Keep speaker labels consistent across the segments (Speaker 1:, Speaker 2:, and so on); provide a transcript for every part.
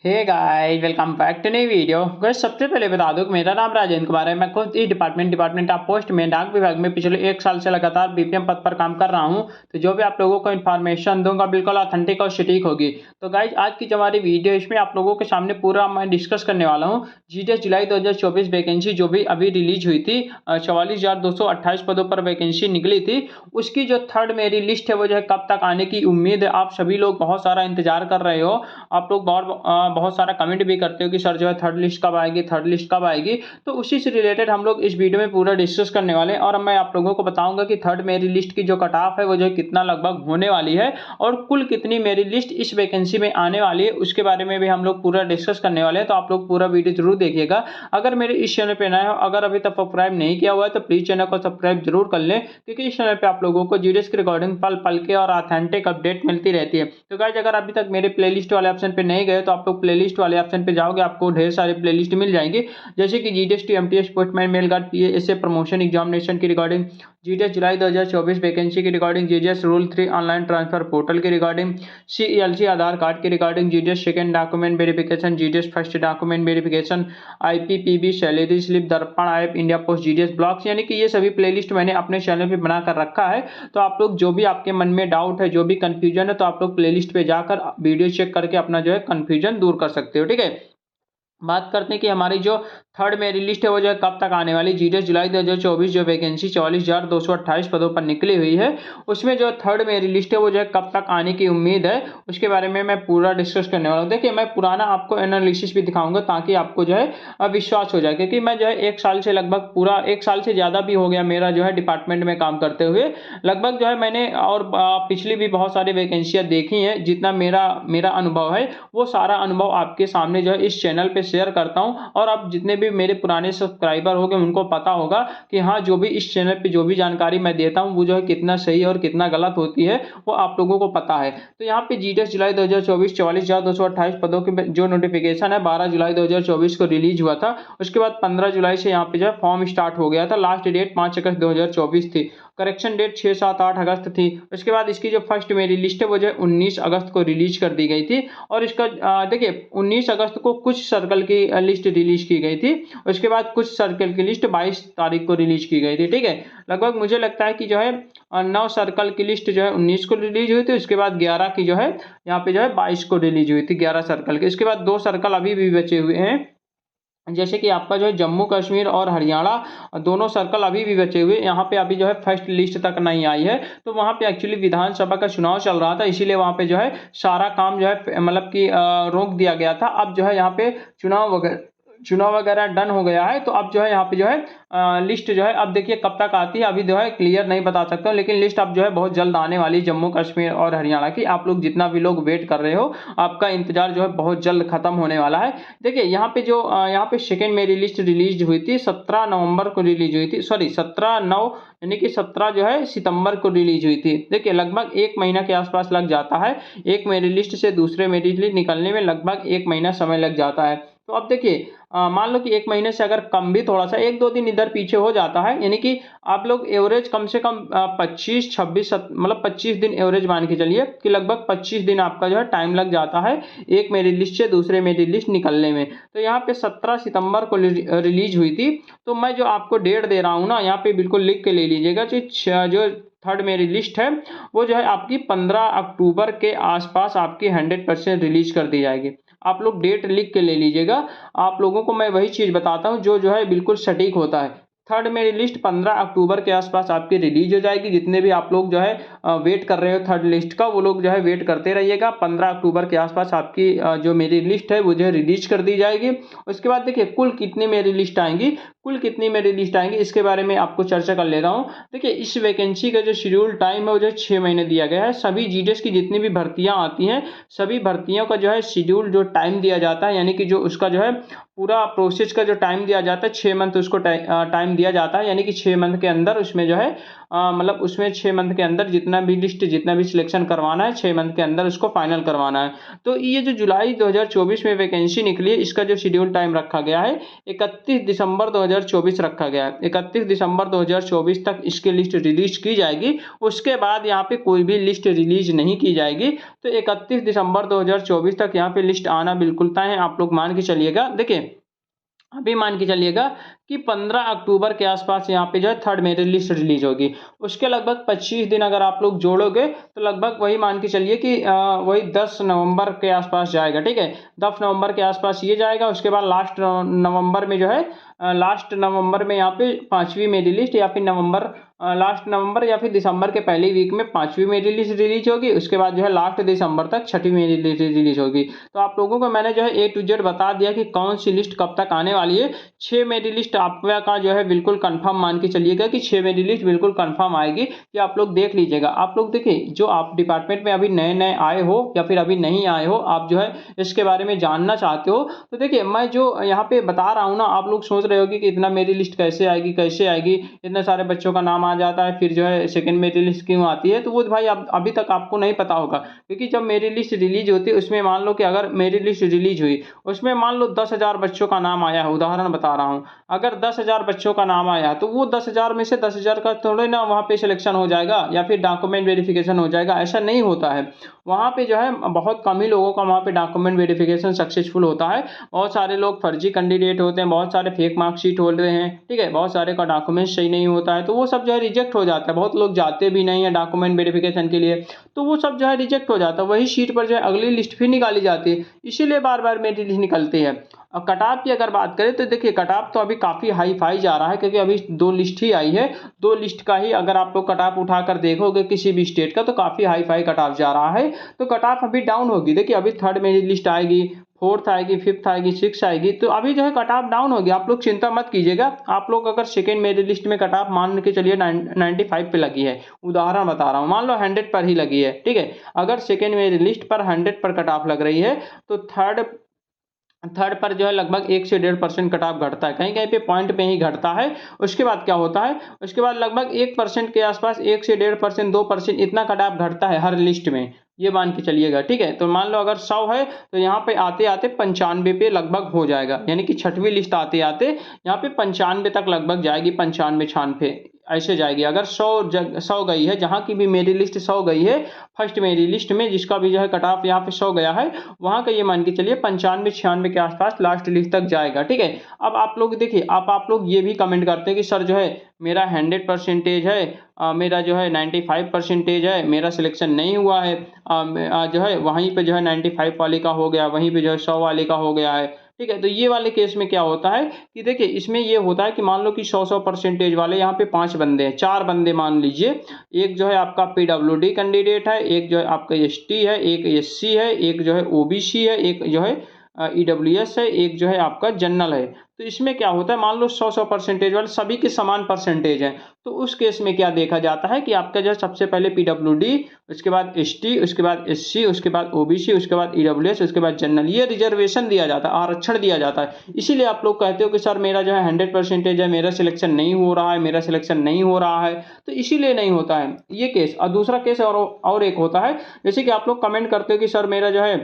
Speaker 1: Hey guys, welcome back to new video. Guys, सबसे पहले बता दूं कि मेरा नाम राजेंद्र कुमार है। मैं खुद इस डिपार्टमेंट ऑफ पोस्ट में डाक विभाग में पिछले 1 साल से लगातार बीपीएम पद पर काम कर रहा हूं। तो जो भी आप लोगों को इन्फॉर्मेशन दूंगा बिल्कुल ऑथेंटिक और सटीक होगी। तो गाइस, आज की जो हमारी वीडियो है इसमें आप लोगों के सामने पूरा मैं डिस्कस करने वाला हूँ। जीडीएस जुलाई 2024 वैकेंसी जो भी अभी रिलीज हुई थी, 44,228 पदों पर वैकेंसी निकली थी। उसकी जो थर्ड मेरी लिस्ट है वो जो है कब तक आने की उम्मीद है। आप सभी लोग बहुत सारा इंतजार कर रहे हो। आप लोग बहुत सारा कमेंट भी करते हो कि सर जो है थर्ड लिस्ट कब आएगी, थर्ड लिस्ट कब आएगी। तो उसी से रिलेटेड हम लोग इस वीडियो में पूरा डिस्कस करने वाले हैं और मैं आप लोगों को बताऊंगा कि थर्ड मेरी लिस्ट की जो कट ऑफ है वो जो है कितना लगभग होने वाली है और कुल कितनी मेरी लिस्ट इस वैकेंसी में आने वाली है उसके बारे में भी हम लोग पूरा डिस्कस करने वाले हैं। तो आप लोग पूरा वीडियो जरूर देखिएगा। अगर मेरे इस चैनल पे नए हो, अगर अभी तक सब्सक्राइब नहीं किया हुआ है तो प्लीज चैनल को सब्सक्राइब जरूर कर लें, क्योंकि इस चैनल पे आप लोगों को जीडीएस की रिकॉर्डिंग पल पल के और ऑथेंटिक अपडेट मिलती रहती है। तो गाइस, अगर अभी तक मेरे प्लेलिस्ट वाले ऑप्शन पे नहीं गए तो आप लोग प्लेलिस्ट वाले ऑप्शन पे जाओगे, आपको ढेर सारे प्लेलिस्ट मिल जाएंगे, जैसे कि GDS T MTS postman mail guard PSA promotion examination की रिकॉर्डिंग, जीडीएस जुलाई 2024 वैकेंसी की recording, GDS rule 3 online transfer portal की रिकॉर्डिंग, सीएलसी आधार कार्ड की recording, GDS second document verification, GDS first document verification, IPPB salary slip, Darpan app, India post GDS blocks, यानी कि ये सभी playlist मैंने अपने चैनल पे बना कर रखा है। तो आप लोग जो भी आपके मन में डाउट है, जो भी कंफ्यूजन है, तो आप लोग प्लेलिस्ट पे जाकर वीडियो चेक करके अपना जो है कंफ्यूजन दूर कर सकते हो। ठीक है, बात करते हैं कि हमारी जो थर्ड मेरी लिस्ट है वो जो है कब तक आने वाली। जीडीएस जुलाई 2024 जो वैकेंसी 44,228 पदों पर निकली हुई है, उसमें जो थर्ड मेरी लिस्ट है वो जो है कब तक आने की उम्मीद है उसके बारे में मैं पूरा डिस्कस करने वाला हूँ। देखिए, मैं पुराना आपको एनालिसिस भी दिखाऊंगा ताकि आपको जो है विश्वास हो जाए, क्योंकि मैं जो है 1 साल से लगभग पूरा 1 साल से ज़्यादा भी हो गया मेरा जो है डिपार्टमेंट में काम करते हुए। लगभग जो है मैंने और पिछली भी बहुत सारी वैकेंसियाँ देखी हैं। जितना मेरा मेरा अनुभव है वो सारा अनुभव आपके सामने जो है इस चैनल पे शेयर करता हूं। और आप जितने भी मेरे पुराने सब्सक्राइबर होंगे उनको पता होगा कि हाँ, जो भी इस चैनल पे जो भी जानकारी मैं देता हूं वो जो है कितना सही और कितना गलत होती है वो आप लोगों को पता है। तो यहाँ पे जीडीएस जुलाई 2024 44,228 पदों की जो नोटिफिकेशन है 12 जुलाई 2024 को रिलीज हुआ था। उसके बाद 15 जुलाई से यहाँ पे जो है फॉर्म स्टार्ट हो गया था। लास्ट डेट 5 अगस्त 2024 थी। करेक्शन डेट 6, 7, 8 अगस्त थी। उसके बाद इसकी जो फर्स्ट मेरी लिस्ट है वो जो है 19 अगस्त को रिलीज कर दी गई थी। और इसका देखिए 19 अगस्त को कुछ सर्कल की लिस्ट रिलीज की गई थी। उसके बाद कुछ सर्कल की लिस्ट 22 तारीख को रिलीज की गई थी। ठीक है, लगभग मुझे लगता है कि जो है 9 सर्कल की लिस्ट जो है 19 को रिलीज हुई थी। उसके बाद 11 की जो है यहाँ पे जो है 22 को रिलीज हुई थी, 11 सर्कल की। उसके बाद 2 सर्कल अभी भी बचे हुए हैं, जैसे कि आपका जो है जम्मू कश्मीर और हरियाणा, दोनों सर्कल अभी भी बचे हुए। यहाँ पे अभी जो है फर्स्ट लिस्ट तक नहीं आई है। तो वहाँ पे एक्चुअली विधानसभा का चुनाव चल रहा था, इसीलिए वहाँ पे जो है सारा काम जो है मतलब कि रोक दिया गया था। अब जो है यहाँ पे चुनाव वगैरह डन हो गया है। तो अब जो है यहाँ पे जो है लिस्ट जो है अब देखिए कब तक आती है, अभी जो है क्लियर नहीं बता सकता हूँ, लेकिन लिस्ट अब जो है बहुत जल्द आने वाली जम्मू कश्मीर और हरियाणा की। आप लोग जितना भी लोग वेट कर रहे हो, आपका इंतजार जो है बहुत जल्द खत्म होने वाला है। देखिए, यहाँ पे जो यहाँ पे सेकेंड मेरी लिस्ट रिलीज हुई थी 17 नवंबर को रिलीज हुई थी, सॉरी 17/9 यानी कि 17 जो है सितंबर को रिलीज हुई थी। देखिए, लगभग 1 महीना के आसपास लग जाता है। एक मेरी लिस्ट से दूसरे मेरी लिस्ट निकलने में लगभग 1 महीना समय लग जाता है। तो अब देखिए, मान लो कि 1 महीने से अगर कम भी थोड़ा सा 1-2 दिन इधर पीछे हो जाता है, यानी कि आप लोग एवरेज कम से कम 25-26 मतलब 25 दिन एवरेज मान के चलिए कि लगभग 25 दिन आपका जो है टाइम लग जाता है एक मेरी लिस्ट से दूसरे मेरी लिस्ट निकलने में। तो यहाँ पे 17 सितंबर को रिलीज हुई थी। तो मैं जो आपको डेट दे रहा हूँ ना, यहाँ पे बिल्कुल लिख के ले लीजिएगा। जो थर्ड मेरी लिस्ट है वो जो है आपकी 15 अक्टूबर के आसपास आपकी 100% रिलीज कर दी जाएगी। आप लोग डेट लिख के ले लीजिएगा। आप लोगों को मैं वही चीज़ बताता हूँ जो जो है बिल्कुल सटीक होता है। थर्ड मेरी लिस्ट 15 अक्टूबर के आसपास आपकी रिलीज हो जाएगी। जितने भी आप लोग जो है वेट कर रहे हो थर्ड लिस्ट का, वो लोग जो है वेट करते रहिएगा। 15 अक्टूबर के आसपास आपकी जो मेरी लिस्ट है वो जो है रिलीज कर दी जाएगी। उसके बाद देखिए कुल कितनी मेरी लिस्ट आएंगी, इसके बारे में आपको चर्चा कर ले रहा हूँ। देखिए, इस वैकेंसी का जो शेड्यूल टाइम है वो जो 6 महीने दिया गया है। सभी जीडीएस की जितनी भी भर्तियां आती हैं, सभी भर्तियों का जो है शेड्यूल जो टाइम दिया जाता है, यानी कि जो उसका जो है पूरा प्रोसेस का जो टाइम दिया जाता है 6 मंथ उसको टाइम दिया जाता है, यानी कि 6 मंथ के अंदर उसमें जो है मतलब उसमें 6 मंथ के अंदर जितना भी सिलेक्शन करवाना है 6 मंथ के अंदर उसको फाइनल करवाना है। तो ये जो जुलाई 2024 में वैकेंसी निकली है, इसका जो शेड्यूल टाइम रखा गया है 31 दिसंबर 2024 रखा गया है। 31 दिसंबर 2024 तक इसकी लिस्ट रिलीज की जाएगी, उसके बाद यहाँ पे कोई भी लिस्ट रिलीज नहीं की जाएगी। तो 31 दिसंबर 2024 तक यहाँ पे लिस्ट आना बिल्कुल तय है। आप लोग मान के चलिएगा, देखिए अभी मान के चलिएगा कि 15 अक्टूबर के आसपास यहाँ पे जो है थर्ड मेरिट लिस्ट रिलीज होगी। उसके लगभग 25 दिन अगर आप लोग जोड़ोगे तो लगभग वही मान के चलिए कि वही 10 नवंबर के आसपास जाएगा। ठीक है, 10 नवंबर के आसपास ये जाएगा। उसके बाद लास्ट नवंबर में जो है लास्ट नवंबर में यहाँ पे 5वीं मेरिट लिस्ट, या फिर लास्ट नवंबर या फिर दिसंबर के पहले वीक में 5वीं मेरिट लिस्ट रिलीज होगी। उसके बाद जो है लास्ट दिसंबर तक 6वीं मेरिट लिस्ट रिलीज होगी। तो आप लोगों को मैंने जो है A to Z बता दिया कि कौन सी लिस्ट कब तक आने वाली है। 6 मेरिट लिस्ट आपका जो है बिल्कुल कंफर्म मान के चलिएगा कि 6 मेरिट लिस्ट बिल्कुल कंफर्म आएगी। कि आप लोग देख लीजिएगा। आप लोग देखिए, जो आप डिपार्टमेंट में अभी नए नए आए हो या फिर अभी नहीं आए हो, आप जो है इसके बारे में जानना चाहते हो, तो देखिए मैं जो यहाँ पे बता रहा हूँ ना, आप लोग सोच रहे होगी कि इतना मेरिट लिस्ट कैसे आएगी, इतने सारे बच्चों का नाम आ जाता है, फिर जो है सेकंड मेरिट लिस्ट क्यों आती है। तो वो भाई अभी तक आपको नहीं पता होगा, क्योंकि जब मेरिट लिस्ट रिलीज होती है उसमें मान लो कि अगर मेरिट लिस्ट रिलीज हुई, उसमें मान लो 10,000 बच्चों का नाम आया है, उदाहरण बता रहा हूँ। अगर 10,000 बच्चों का नाम आया तो वो 10,000 में से 10,000 का थोड़े ना वहाँ पे सिलेक्शन हो जाएगा या फिर डॉक्यूमेंट वेरिफिकेशन हो जाएगा, ऐसा नहीं होता है। वहाँ पे जो है बहुत कम ही लोगों का वहाँ पे डॉक्यूमेंट वेरिफिकेशन सक्सेसफुल होता है। बहुत सारे लोग फर्जी कैंडिडेट होते हैं, बहुत सारे फेक मार्कशीट होते हैं, ठीक है, बहुत सारे का डॉक्यूमेंट सही नहीं होता है, तो वो सब जो है रिजेक्ट हो जाता है। बहुत लोग जाते भी नहीं है डॉक्यूमेंट वेरिफिकेशन के लिए, तो वो सब जो है रिजेक्ट हो जाता है। वही शीट पर जो है अगली लिस्ट फिर निकाली जाती है, इसीलिए बार बार मेरिट लिस्ट निकलती है। और कट ऑफ की अगर बात करें तो देखिए कट ऑफ तो अभी काफ़ी हाई फाई जा रहा है, क्योंकि अभी 2 लिस्ट ही आई है। 2 लिस्ट का ही अगर आप लोग कट ऑफ उठाकर देखोगे किसी भी स्टेट का, तो काफ़ी हाई फाई कट ऑफ जा रहा है। तो कट ऑफ अभी डाउन होगी। देखिए अभी थर्ड मेरिट लिस्ट आएगी, फोर्थ आएगी, फिफ्थ आएगी, सिक्स आएगी, तो अभी जो है कट ऑफ डाउन होगी। आप लोग चिंता मत कीजिएगा। आप लोग अगर सेकेंड मेरिट लिस्ट में कट ऑफ मान के चलिए 95 पे लगी है, उदाहरण बता रहा हूँ, मान लो 100 पर ही लगी है, ठीक है। अगर सेकेंड मेरिट लिस्ट पर 100 पर कट ऑफ लग रही है, तो थर्ड पर जो है लगभग 1 से 1.5% कट ऑफ घटता है, कहीं कहीं पे पॉइंट पे ही घटता है। उसके बाद क्या होता है, उसके बाद लगभग 1% के आसपास, 1 से 1.5%, 2% इतना कट ऑफ घटता है हर लिस्ट में, ये मान के चलिएगा, ठीक है। तो मान लो अगर 100 है तो यहाँ पे आते आते 95 पे लगभग हो जाएगा, यानी कि 6वीं लिस्ट आते आते यहाँ पे 95 तक लगभग जाएगी, 95, 96 ऐसे जाएगी। अगर 100 गई है, जहाँ की भी मेरी लिस्ट 100 गई है, फर्स्ट मेरी लिस्ट में जिसका भी जो है कट ऑफ यहाँ पे 100 गया है, वहाँ का ये मान के चलिए 95, 96 के आसपास लास्ट लिस्ट तक जाएगा, ठीक है। अब आप लोग देखिए, अब आप लोग ये भी कमेंट करते हैं कि सर जो है मेरा 100% है, मेरा जो है 95% है, मेरा सिलेक्शन नहीं हुआ है, जो है वहीं पे जो है 95 वाले का हो गया, वहीं पे जो है 100 वाले का हो गया है, ठीक है। तो ये वाले केस में क्या होता है कि देखिए इसमें ये होता है कि मान लो कि 100% वाले यहाँ पे 5 बंदे हैं, 4 बंदे मान लीजिए। एक जो है आपका PWD कैंडिडेट है, एक जो है आपका ST है, एक SC है, एक जो है OBC है, एक जो है EWS है, एक जो है आपका जनरल है। तो इसमें क्या होता है, मान लो 100% वाले सभी के समान परसेंटेज हैं, तो उस केस में क्या देखा जाता है कि आपका जो सबसे पहले PWD, उसके बाद ST, उसके बाद SC, उसके बाद OBC, उसके बाद EWS, उसके बाद जनरल, ये रिजर्वेशन दिया जाता है, आरक्षण दिया जाता है। इसीलिए आप लोग कहते हो कि सर मेरा जो है 100% है, मेरा सिलेक्शन नहीं हो रहा है, मेरा सिलेक्शन नहीं हो रहा है, तो इसीलिए नहीं होता है ये केस। और दूसरा केस और एक होता है, जैसे कि आप लोग कमेंट करते हो कि सर मेरा जो है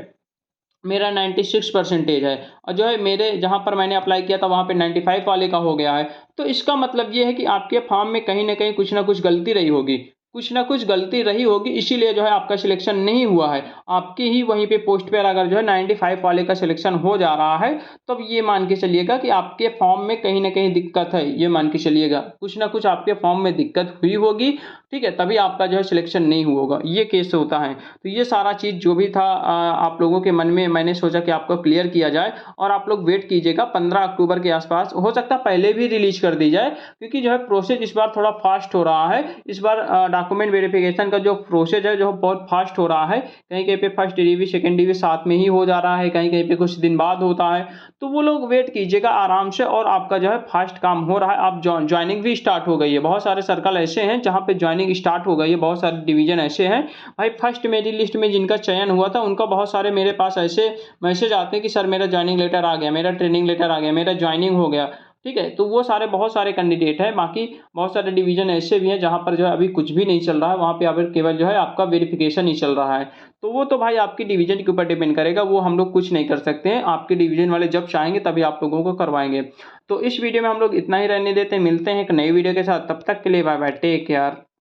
Speaker 1: मेरा 96% है, और जो है मेरे जहाँ पर मैंने अप्लाई किया था वहाँ पे 95 वाले का हो गया है। तो इसका मतलब ये है कि आपके फॉर्म में कहीं ना कहीं कुछ ना कुछ गलती रही होगी, कुछ ना कुछ गलती रही होगी, इसीलिए जो है आपका सिलेक्शन नहीं हुआ है। आपकी ही वहीं पे पोस्ट पर अगर जो है 95 वाले का सिलेक्शन हो जा रहा है, तब ये मान के चलिएगा कि आपके फॉर्म में कहीं ना कहीं दिक्कत है, ये मान के चलिएगा कुछ ना कुछ आपके फॉर्म में दिक्कत हुई होगी, ठीक है, तभी आपका जो है सिलेक्शन नहीं हुआ होगा, ये केस होता है। तो ये सारा चीज़ जो भी था आप लोगों के मन में, मैंने सोचा कि आपको क्लियर किया जाए। और आप लोग वेट कीजिएगा 15 अक्टूबर के आसपास, हो सकता है पहले भी रिलीज कर दी जाए, क्योंकि जो है प्रोसेस इस बार थोड़ा फास्ट हो रहा है। इस बार डॉक्यूमेंट वेरिफिकेशन का जो प्रोसेस है जो बहुत फास्ट हो रहा है, कहीं कहीं पे फर्स्ट DV सेकेंड DV साथ में ही हो जा रहा है, कहीं कहीं पे कुछ दिन बाद होता है। तो वो लोग वेट कीजिएगा आराम से, और आपका जो है फास्ट काम हो रहा है। आप ज्वाइनिंग भी स्टार्ट हो गई है, बहुत सारे सर्कल ऐसे हैं जहाँ पे ज्वाइनिंग स्टार्ट हो गई है, बहुत सारे डिवीजन ऐसे हैं। भाई फर्स्ट मेरिट लिस्ट में जिनका चयन हुआ था उनका बहुत सारे मेरे पास ऐसे मैसेज आते हैं कि सर मेरा ज्वाइनिंग लेटर आ गया, मेरा ट्रेनिंग लेटर आ गया, मेरा ज्वाइनिंग हो गया। ठीक है, तो वो सारे बहुत सारे कैंडिडेट हैं। बाकी बहुत सारे डिवीज़न ऐसे भी हैं जहाँ पर जो है अभी कुछ भी नहीं चल रहा है, वहाँ पे अभी केवल जो है आपका वेरिफ़िकेशन ही चल रहा है। तो वो तो भाई आपकी डिवीज़न के ऊपर डिपेंड करेगा, वो हम लोग कुछ नहीं कर सकते हैं। आपके डिवीज़न वाले जब चाहेंगे तभी आप लोगों को करवाएँगे। तो इस वीडियो में हम लोग इतना ही रहने देते हैं, मिलते हैं एक नई वीडियो के साथ, तब तक के लिए बाय बाय, टेक केयर।